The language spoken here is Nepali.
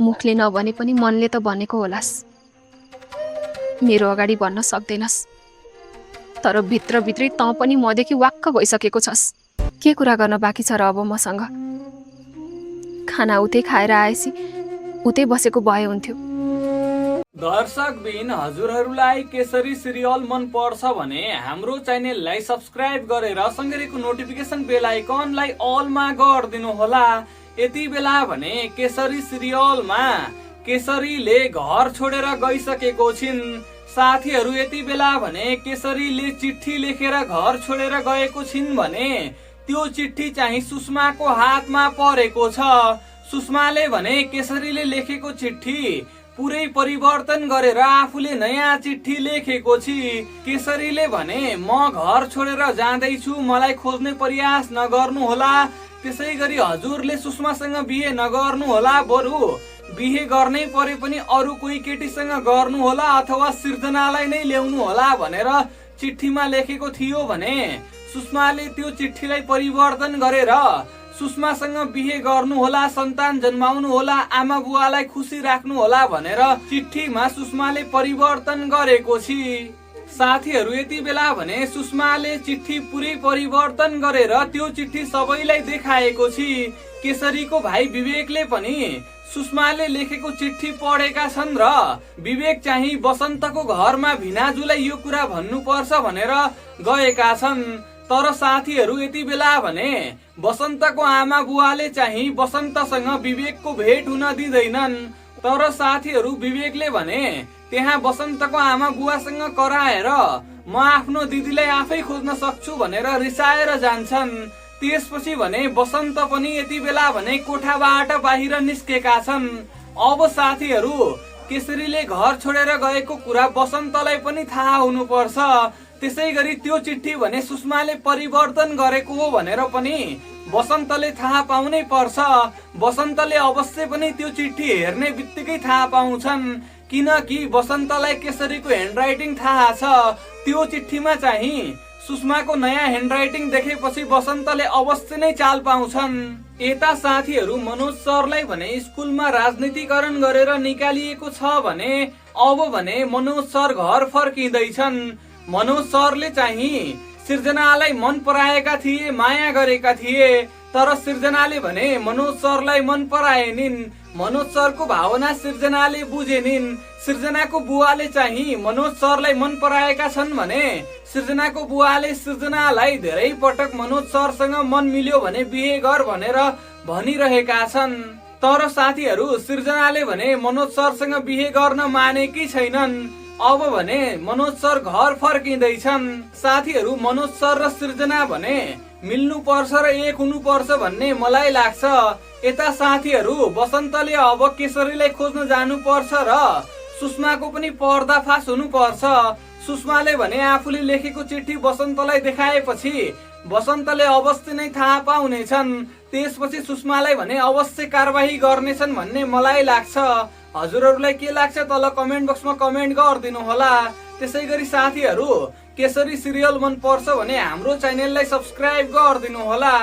मुखले नभने पनि मनले त भनेको होलास्। मेरो अगाडि भन्न सक्दैनस्, तर भित्रभित्रै तँ पनि मदेखि वाक्क भइसकेको छस्। के कुरा गर्न बाँकी छ र अब मसँग? खाना उतै खाएर आएपछि उतै बसेको भए हुन्थ्यो। दर्शकबिन हजुरहरूलाई केसरी सिरियल मन पर्छ भने हाम्रो च्यानललाई सब्स्क्राइब गरेर सँगैको नोटिफिकेसन बेल आइकनलाई अलमा गरिदिनु होला। यति बेला भने केसरी सिरियलमा केसरीले घर छोडेर गइसकेको छिन्। साथीहरू यति बेला भने केसरीले चिठी लेखेर घर छोडेर गएको छिन् भने त्यो चिठी चाहिँ सुषमाको हातमा परेको छ। सुषमाले भने केसरीले लेखेको चिठी पुरै परिवर्तन गरेर आफूले नयाँ चिठी लेखेको छि। केसरीले भने म घर छोडेर जाँदैछु, मलाई खोज्ने प्रयास नगर्नु होला। त्यसै गरी हजुरले सुषमासँग बिहे नगर्नु होला, बरु बिहे गर्नै परे पनि अरू कोही केटीसँग गर्नु होला अथवा सृजनालाई नै ल्याउनु होला भनेर चिठीमा लेखेको थियो भने सुषमाले त्यो चिठीलाई परिवर्तन गरेर सुषमासँग बिहे गर्नु होला, सन्तान जन्माउनु होला, आमा बुवालाई खुसी राख्नु होला भनेर चिठीमा सुषमाले परिवर्तन गरेको छि। साथीहरू यति बेला भने सुषमाले चिठी पुरै परिवर्तन गरेर त्यो चिठी सबैलाई देखाएको छि। केसरीको भाइ विवेकले पनि सुषमाले लेखेको चिठी पढेका छन् र विवेक चाहिँ बसन्तको घरमा भिनाजुलाई यो कुरा भन्नुपर्छ भनेर गएका छन्। तर साथीहरू यति बेला भने बसन्तको आमा बुवाले चाहिँ बसन्तसँग विवेकको भेट हुन दिँदैनन्। तर साथीहरू विवेकले भने त्यहाँ बसन्तको आमा बुवासँग कराएर म आफ्नो दिदीलाई आफै खोज्न सक्छु भनेर रिसाएर जान्छन्। त्यसपछि भने बसन्त पनि यति बेला भने कोठाबाट बाहिर निस्केका छन्। अब साथीहरू केसरीले घर छोडेर गएको कुरा बसन्तलाई पनि थाहा हुनुपर्छ। त्यसै गरी त्यो चिठी भने सुषमाले परिवर्तन गरेको हो भनेर पनि बसन्तले थाहा पाउनै पर्छ। बसन्तले अवश्य पनि त्यो चिठी हेर्ने बित्तिकै थाहा पाउँछन्, किनकि बसन्तलाई केसरीको ह्यान्डराइटिङ थाहा छ। त्यो चिठीमा चाहिँ सुषमाको नयाँ ह्यान्डराइटिङ देखेपछि बसन्तले अवश्य नै चाल पाउँछन्। यता साथीहरू मनोज सरलाई भने स्कुलमा राजनीतिकरण गरेर निकालिएको छ भने अब भने मनोज सर घर फर्किँदैछन्। मनोज सरले चाहिँ सृजनालाई मन पराएका थिए, माया गरेका थिए, तर सृजनाले भने मनोज सरलाई मन पराएनिन्। मनोज सरको भावना सृजनाले बुझेनिन्। सृजनाको बुवाले चाहिँ मनोज सरलाई मन पराएका छन् भने सृजनाको बुवाले सृजनालाई धेरै पटक मनोज सरसँग मन मिल्यो भने बिहे गर भनेर भनिरहेका छन्। तर साथीहरू सृजनाले भने मनोज सरसँग बिहे गर्न मानेकी छैनन्। अब भने मनोज सर घर फर्किँदैछन्। साथीहरू मनोज सर र सृजना भने मिल्नु पर्छ र एक हुनु पर्छ भन्ने मलाई लाग्छ। यता साथीहरू बसन्तले अब केसरीलाई खोज्न जानु पर्छ र सुषमाको पनि पर्दाफास हुनु पर्छ। सुषमाले भने आफूले लेखेको चिठी बसन्तलाई देखाएपछि बसन्तले अवश्य नै थाहा पाउनेछन्। त्यसपछि सुषमालाई भने अवश्य कारबाही गर्नेछन् भन्ने मलाई लाग्छ। हजुरहरूलाई के लाग्छ तल कमेन्ट बक्समा कमेन्ट गरिदिनु होला। त्यसै गरी साथीहरू केसरी सिरियल मन पर्छ भने हाम्रो च्यानललाई सब्स्क्राइब गरिदिनु होला।